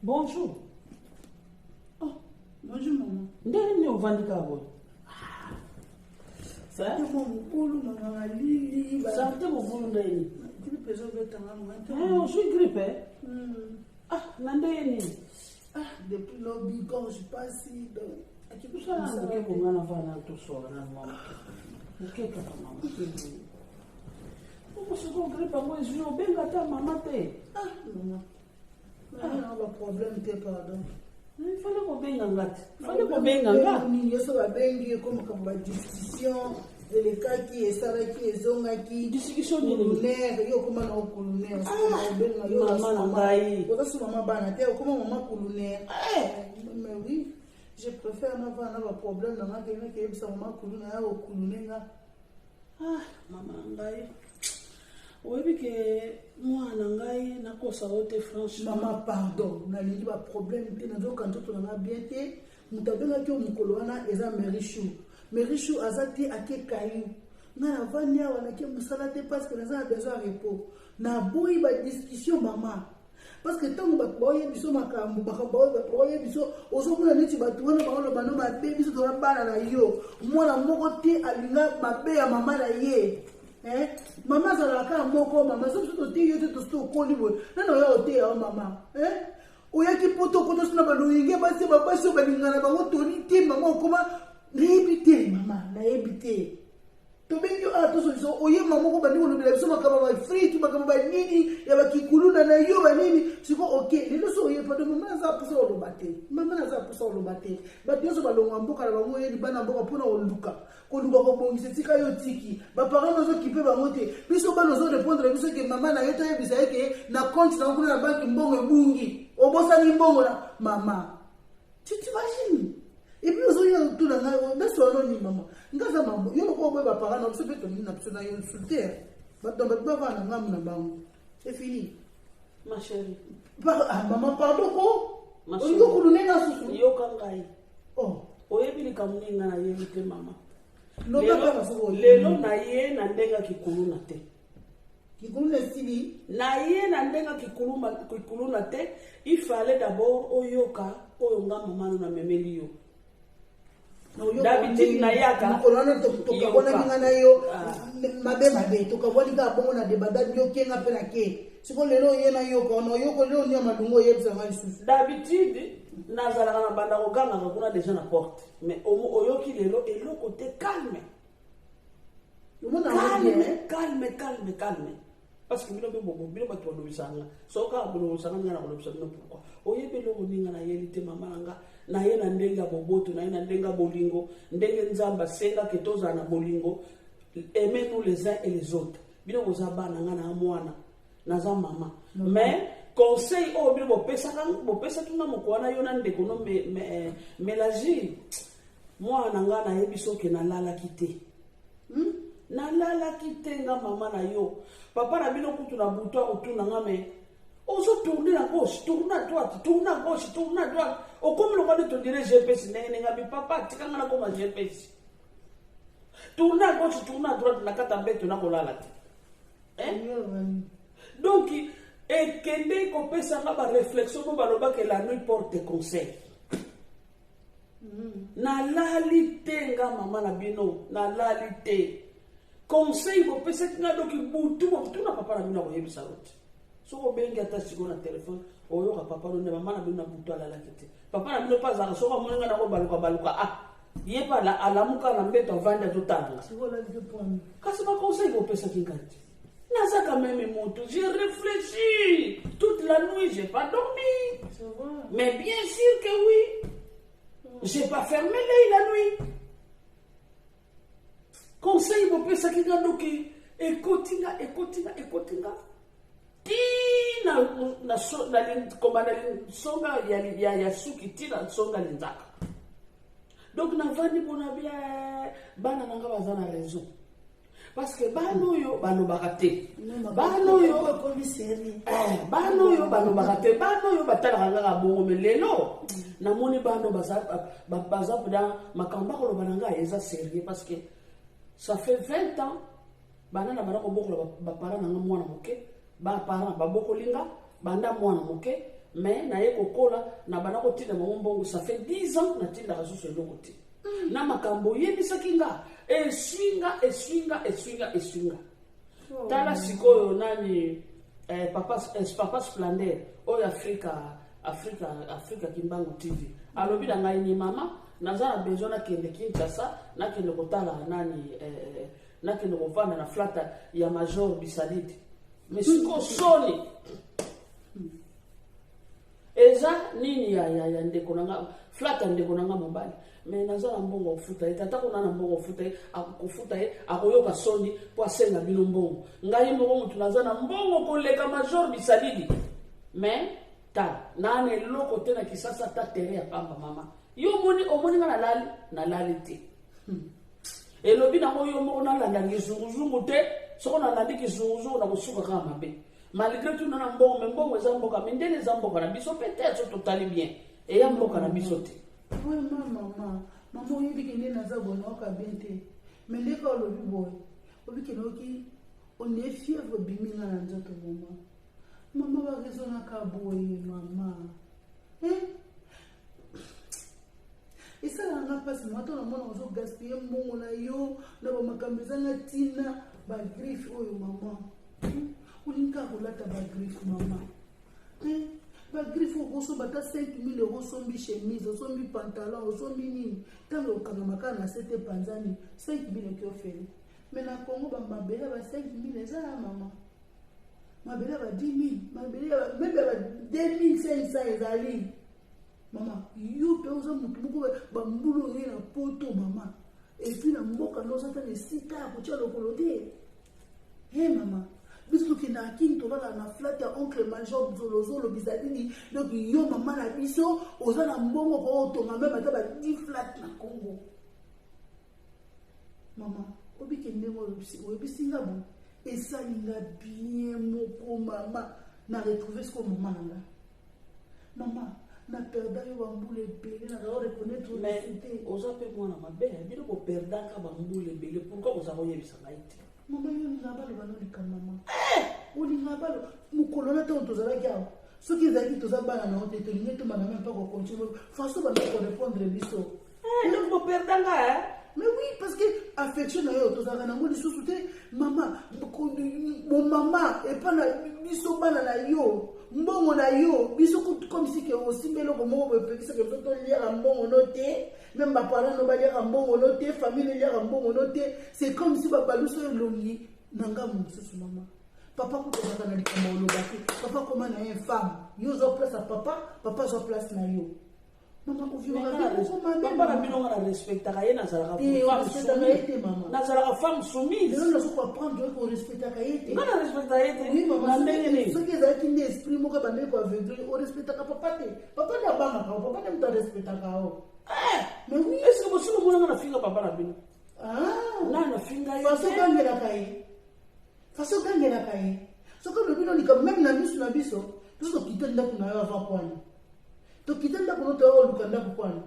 Bonjour. Oh, bonjour maman. Ndenge ni ovandi kabo? Ça? C'est mon boulot, maman. Lili. Santé mobulu ndeni. Grippe ezobetanga Eh, moi. je suis grippé. Ah, nandeni. Ah, depuis lobby quand je passe donc. Kusala ngoke kungana vana tosola na mama. Ukeka mama. Como se com gripe ngwe zio benga ta mama te. Ah, maman. Ah, pas problème te pardon. Il fallait qu'on benga ngati. Fallait qu'on benga ngati. Ni yeso ba bengi comme comme ba discussion. Les cas qui est ça qui est zonga qui Discussion ni coroner yo comme na coroner maman ngai. Ko ça maman bana te comme maman coroner. Mais oui, je préfère n'avoir un problème dans ma gueule que ça maman coroner au coroner là. Ah, maman ngai. Oyebi ke mwana ngai nakosa ote franchement. Maman pardon, na lingi ba problème te na zo kanto to na bien te. Mutabenga ki omukolo wana eza Merichou. Merichou azati ake kayu. Na avania wana ke musala te parce que na besoin de repos. Na boyi ba discussion maman. Parce que tant que boye biso makambo boye biso ozomona neti batu wana baona bano ba be biso to bana na yo. Mwana moko te alinga mabe ya mama na ye. Maman zalaka moko mama so to te yo te to koli bo. Na no yo te ya mama. Oyaki poto koto sina ba loyinge ba se ba so ba lingana ba toni te mama koma naebite mama naebite. To bengi to so oye mama ko ba ni lo bila so makaba ba free to makaba ba nini ya ba kikuluna na yo ba nini siko okay lelo so oye pa de mama za pusa lo bate mama na za pusa lo bate ba yo so ba lo ngamboka ba mo ye di bana mboka pona oluka ko luka ko bongisa tika yo tiki ba parents zo kipe ba mote biso ba no zo répondre biso ke mama na yo to yebisa yake na compte na kuna na banki mbongo ebungi obosa ni mbongo na mama tu t'imagines. Et puis aujourd'hui tout là na so no ni mama ngaza mambo yo ko boy ba parents na so beto ni na psona yo insulter ba domba ba va na ngam na bango c'est fini Ma chérie. Maman pardon ko Ma chérie yo ko lunenga susu yo kangai. Oh Oyebi ni kamuninga na ye te mama. Lelo na ye na ndenga kikuluna te. Kikuluna sili na ye na ndenga kikuluna te. Il fallait d'abord oyoka oyonga mama na memeli yo. D'habitude na yaka kolona to kabona kinga na yo mabe to kabona ka bongo na debada yo kenga pe na ke siko lelo ye na yo ko no yo ko lelo ni amadungo yebisa ngai susu d'habitude nazala na banda ko ganga ko kuna déjà na porte mais oyoki lelo eloko te calme calme parce que bino ba to do bisanga so ka bino sanga ngana ko lobisa bino pourquoi oyebe lo ninga na yeli te mama nga na ye na ndenga boboto na ye na ndenga bolingo ndenge nzamba senga ke toza na bolingo aimez-nous les uns et les autres bino kozaba na ngana mwana na za mama mais conseil o bino bopesa tunga mokwana yo na ndeko no mélagie mwana ngana yebiso ke na lala kite na lala kite nga mama na yo papa na bino kutu na buto akotuna nga me ozo tourner à gauche, tourner à droite, tourner à gauche, tourner à droite. Au comme le monde te dirait GPS, n'est papa, tu as comme un GPS. Tourner à gauche, tourner à droite, n'a qu'à t'embêter, tu n'as pas la tête. Donc, et kende ko pesa nga réflexion ko baloba que la nuit porte conseil. Na lalité nga mama na bino, na lalité. Conseil ko pesa nga doki butu na papa na bino ko yebisa route. So ko bengi ata siko na téléphone oyo ka papa no ne mama na bino na butu ala la tete. Papa na bino pas za so ko monenga na ko baluka ye pa la alamuka na mbeto vanda totanga. Siko la de point. Kasi ba conseil ko pesa kingati. Naza quand même monto, j'ai réfléchi toute la nuit, j'ai pas dormi. Mais bien sûr que oui. J'ai pas fermé l'œil la nuit. Conseil ko pesa kingadoki ekotinga. Tina na komanda songa ya suki tina songa linzaka. Donc na vandi bona bien bana nanga bazana raison. Parce que bano yo bano bakate. Bano yo bakate. Bano yo batala nga bongo melelo. Na moni bano baza da makamba ko bananga eza sérieux parce que ça fait 20 ans bana ba parents nanga mwana moke. Ba parents ba bokolinga banda mwana moke mais na ye kokola na bana kotinda bango mbongo ça fait 10 ans na tinda kasusu eloko te na makambo yebisaki nga eswinga tala sikoyo nani papa Splendeur oyo Africa Kimbangu TV alobi na ngai ni mama naza na besoin nakende Kinshasa nakende kotala nani nakende kovanda na flata ya Major Bisalidi mais siko soni eza nini ya ndeko nanga flata ndeko nanga mobali mais naza na mbongo kofuta ye tata kuna na mbongo kofuta ye akofuta ye akoyoka soni po asenga bino mbongo ngai moko mutu naza na mbongo koleka Major Bisalidi mais ta nane loko te na kisasa ta tere ya pamba mama yo omoni nga nalali te elobi nango yo moko nalanda kizunguzungu te soko nalandi kizunguzungu na kosuka kaka mabe malgré tout nana mbongo me mbongo eza mboka me ndele eza mboka na biso peut-être totali bien eya mboka na biso te oui mama oyebi kende naza boye naoka bien te me ndeka olobi boye oyebi kende oki on est fièvre bimi nga na nzoto mama bakezonaka boye mama esalanga mpasi mwato na mwana ozogaspille mbongo na yo na bamakambo ezanga ntina bagriffe oyo mama olinga kolata bagriffe mama bagriffe okosomba ata 5000 euro osombi chemise osombi pantalon osombi nini ntango okangamaka na sete panzani 5000 eki ofele me na kongo bamabele ba 5000 eza ya mama mabele ba 10000 mabele mebe ba 2500 ezali mama yo pe oza mutu moko bambulu oye na poto mama epuis na mboka nozata na esika ya kotia lokolo te mama biso tokenda akini tobala na flat ya oncle Major Zolozolo Bisalidi donc yo mama na biso oza na mbongo kootonga meme ata ba 10 flat na Congo mama obike ndenge oyebisinga bo esalinga bien moko mama na retrouver ce mama nanga mama na perda yo bambula ebele na kao reconnaître mais oza mpe mwana mabe bino koperdaka bambula ebele pourquoi oza koyebisa ngai te mama yo olinga baloba nolika mama olinga balo mokolo na ntango tozalaki awa soki ezalaki toza bana na yo te tolingi tomana me mpa kocontinue faso banda korépondre biso eloko boperdanga mais oui parce que affection na yo tozalaka nango lisusu te mama bomama epa na biso bana na yo mbongo na yo biso comme si ke osimba eloko moko boepekisaka biso toliaka mbongo no te même baparent no baliaka mbongo no te famille eliaka mbongo no te c'est comme si babaluso elongi na ngambo mosusu mama papa kutozaka na likambo olobaki papa koma na ye femme yo ozwa place ya papa azwa place na yo mama papa na bino nga na respectaka ye nazalaka femme soumise lelo nazo koapprendre ko respectaka ye te nga na respectaka ye te na ndenge nini soki ezalaki nde esprit moko bandeki koaveugle orespectaka papa te papa nde abangaka papa nde moto arespectaka o mais oui est-ce que bosiko monanga na finga papa na bino na na finga ye faso gangelaka ye soki olobi nolika meme na miso na biso biso tokite ndako na yo avant kwani tokite ndako no toya oluka ndako kwani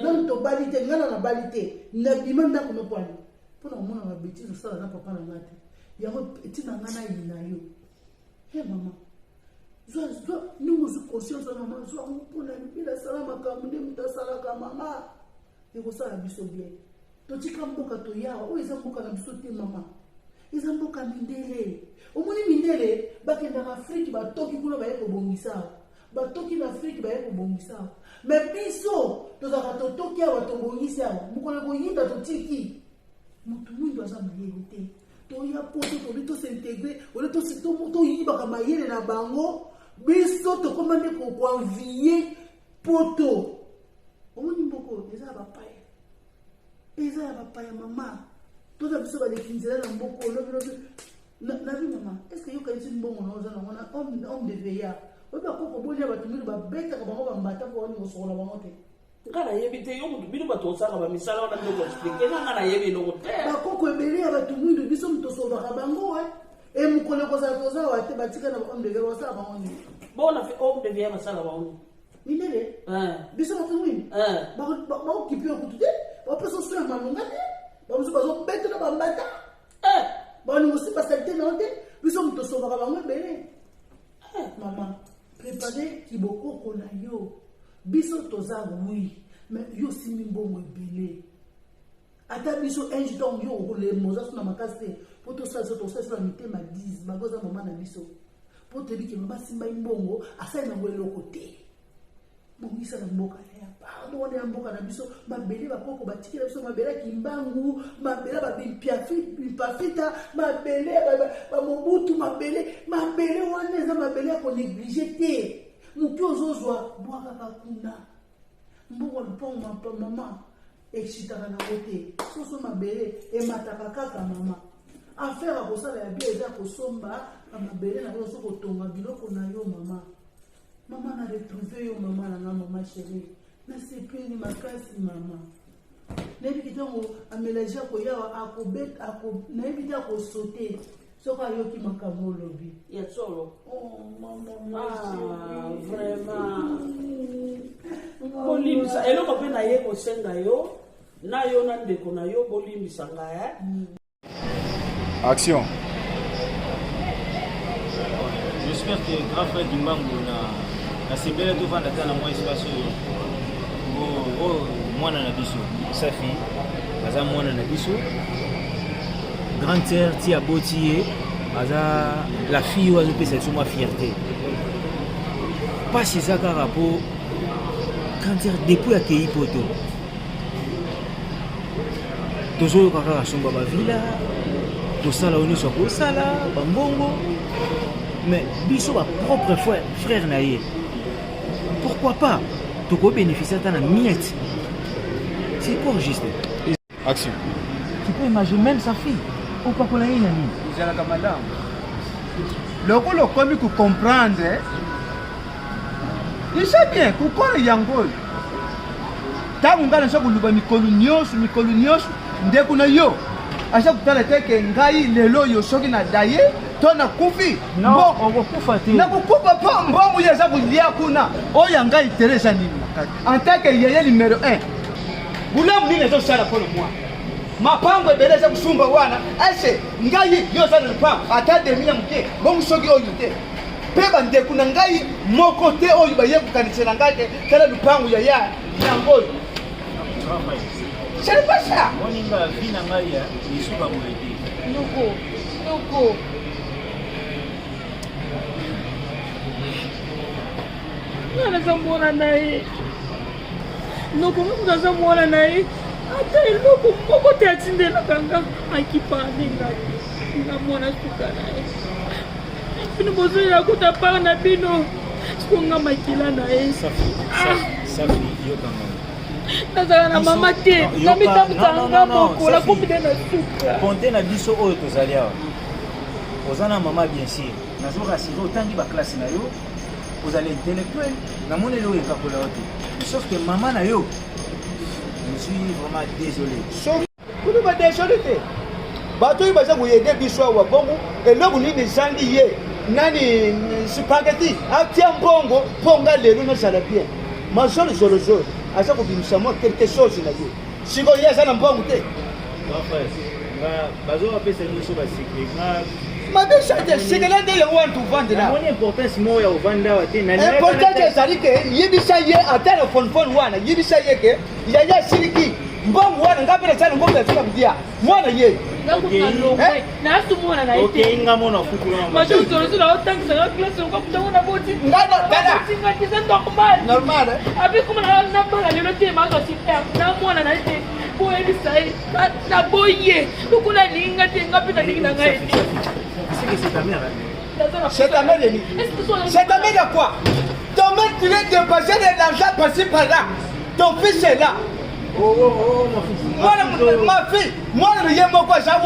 nani tobali te ngana na bali te nabima ndako no kwani mpona komona babétise osala na papa na nga te yango etina nga na ye na yo mama zwa ndenge ozwi conscience ya mama zwa mpona libila asala makambo nde moto asalaka mama ekosala biso bien totika mboka toyawa oyo eza mboka na biso te mama eza mboka mindele omoni mindele bakendaka afrike batoki kuna baye kobongisa batoki na afrike baye kobongisa me biso tozalaka totoki awa tobongisi awa mokolo koyinda totiki motu mwindu aza mayele te toya poto tobi tosintegre ole toyibaka mayele na bango biso tokoma nde koanvie poto omoni mboko eza ya bapaya mama toza biso baleki nzela na mboko lobilobi nabi mama est-ce que yokanisi mbongo na oza nango na homme de veillard oyo bakoko bolia bato mino babetaka bango bambata mpo wani kosokola bango te nga nayebi te yo motu bino bato osaka bamisala wana nde koexplike nga nayebi eloko te bakoko ebele ya bato mwindo biso moto osovaka bango mokolo kozala toza wa te batika na homme de veillard basala bango nini bona homme de veillard basala bango nini mindele biso bato mwindo baokipi yo kutu te bapesa oso ya malonga te bamosu bazobeta na bambata baningosi basalite na yo te biso moto osovaka bango ebele mama préparer kibokoko na yo. Biso toza oui, mais yo simi mbongo ebele. Ata biso un jour yo le moza na makase pour to ça na mitema 10 bagoza mama na biso. Pour te dire que mama simba mbongo asa na ngwelo côté. Bongisa na mboka ya pardon na mboka na biso mabele bakoko batikela biso mabele kimbangu mabele bapafita mabele bamobutu mabele wana eza mabele ya konéglige te mutu ozozwa bwaka kakuna mbongo lupongo mama excitaka na kote soso mabele emataka kaka mama affaire akosala ya bie eza kosomba mabele na yo soko tonga biloko na yo mama. Maman a retrouvé yo maman na maman chérie. Na sepeli makasi mama. Na ebita ngo amélager ko yawa akobet na ebita ko sauter. Soka yo ki makambo lobi. Ya solo. Oh maman. Ah, vraiment. Bolimisa eloko pe na ye ko senga yo. Na yo na ndeko na yo bolimisa nga Action. J'espère que grand frère Dimbango na sebele to vanda tana moi espace mwana na biso sa fille aza mwana na biso grande sœur ti abotié aza la fille ozo pesa sur moi fierté pas chez ça car rapport grande sœur depuis accueilli poto tozo kaka somba ba villa to sala oni so ko sala bambongo mais biso ba propre frère na ye. Pourquoi pas? Tu peux bénéficier de la miette. C'est pas juste. Action. Tu peux imaginer même sa fille. Ou pas qu'on a une amie. Vous allez comme madame. Le rôle comme vous comprendre. Il sait bien que quand il y a un rôle. Tant qu'on a un choc de micolonios, ndekuna yo. À chaque fois que ngai lelo yo soki na daye. Tona kufi non on va kufa te na kukupa pa mbongo yeza kulia kuna oya ngai Teresa nini en tant que yeye numéro 1 bulamu nini zo sala pour moi mapango ebeleza kusumba wana ase ngai yo sala pa ata demi ya mke bongo soki oyo te peba ndeku na ngai moko te oyo baye kukanisela ngai kala lupango ya yango c'est pas ça moninga vina ngai ya isuka mwedi Noko naza mwana naye noko naza mwana naye ata eloko moko te atindelaka nga akipane nga mwana suka naye bino bozoya kuta par na bino sikonga makila naye safi yokanga nazala na mama te namitambutanga mokola kopide na suka ponte na biso oyo tozali awa oza na mama bien sûr nazorassire otangi baklasse na yo vous allez intellectuel, na mon élo est capable de sauf que maman na yo, je suis vraiment désolé. Sauf vous ne m'avez désolé. Bateau il va vous aider biso wa bongo et là vous ni zandi ye nani spaghetti a tiens bongo ponga le no ça bien. Ma seule solution à ça vous binisa moi quelque chose na yo. Siko yesa na bongo te. Mon frère, bazo apesa biso ba secret. Ma belle chante, c'est que là de le want to vendre là. Mon importance moi ya vendre wa te na. Important c'est que yibisa ye a téléphone wana yibisa ye ke ya siriki mbongo wana ngapela sana ngombe ya kudia mwana ye. Na asumona na ite. Okay nga mona fukula mama. Macho torozo la otang sa classe ko kuta na boti. Ngada dada. Singa kisa normal. Normal. Abi kuma na bala le lote ma ko super. Na mwana na ite. Bo ebisai. Na boye. Ukuna linga te ngapita linga ngai. C'est ta mère. C'est ta mère, Denis. C'est ta mère de quoi? Ton mère, tu l'as dépassé de l'argent passé par là. Ton fils est là. Oh, ma fille. Ma fille, moi, je ne sais pas quoi ça.